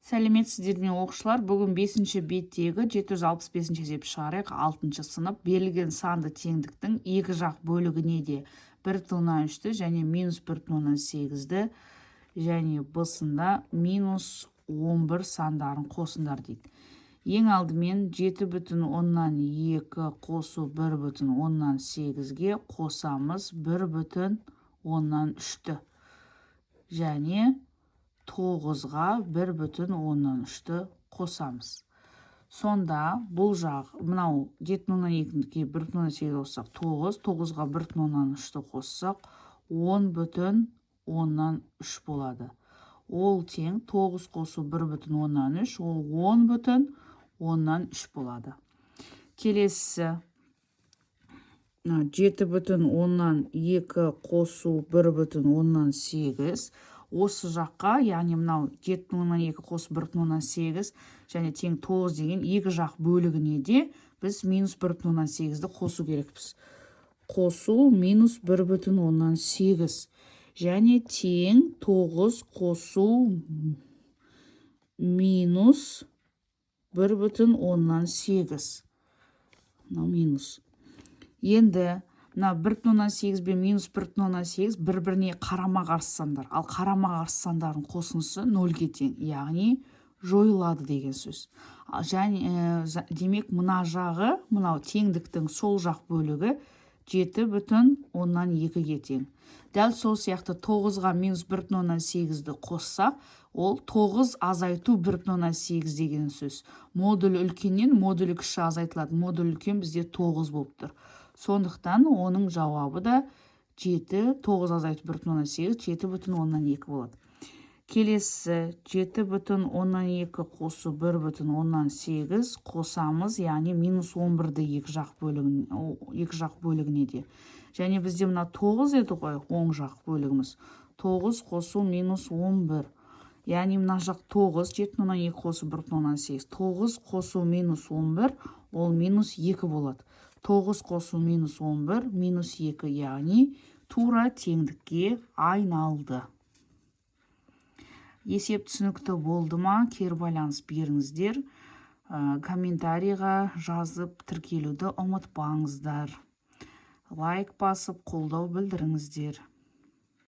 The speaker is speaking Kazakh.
Сәлеметсіздер ме оқушылар? Бүгін 5-ші беттегі 765 есеп шығарайық. 6-шы сынып. Берілген санды теңдіктің екі жақ бөлігіне де 1/3 және -1/8 және бысында -11 сандарын қосыңдар дейді. Ең алдымен 7/2 қосу 1/8-ге қосамыз 1/3 және 9-ға 1/3 қосамыз. Сонда бұл жақ, мынау 7/2-ге 1/8 қоссақ 9, 9-ға 1/3 қоссақ 10/3 болады. Ол тең 9 қосу 1/3, ол 10/3 болады. Келесі 7/2 қосу 1/8. Осы жаққа, яғни мынау 7/2 қосу 1/8 және тең 9 деген екі жақ бөлігіне де біз -1/8-ді қосу керекпіз. Қосу -1/8 және тең 9 қосу -1/8. Минус. Енді мына 1/8 бен -1/8 бір-біріне қарама-қарсы сандар. Ал қарама-қарсы сандардың қосындысы 0-ге тең, яғни жойылады деген сөз. Және демек мына жағы, мынау теңдіктің сол жақ бөлігі 7/2-ге тең. Дәл сол сияқты 9-ға -1/8-ді қоссақ, ол 9 азайту 1/8 деген сөз. Модуль үлкеннен модуль кіші азайтылады. Модуль үлкен бізде 9 болып тұр. Сондықтан оның жауабы да 7, 9 азайту 1/8, 7/2 болады. Келесі 7/2 қосу 1/8 қосамыз, яғни -11-ді екі жақ бөлігіне де. Және бізде мына 9 еді ғой, оң жақ бөлігіміз. 9 қосу -11. Яғни мына жақ 9, 7/2 қосу 1/8. 9 қосу -11, ол -2 болады. 9 қосу -11, -2, яғни тура теңдікке айналды. Есеп түсінікті болды ма? Кері байланыс беріңіздер. Комментарийға жазып тіркелуді ұмытпаңыздар. Лайк басып қолдау білдіріңіздер.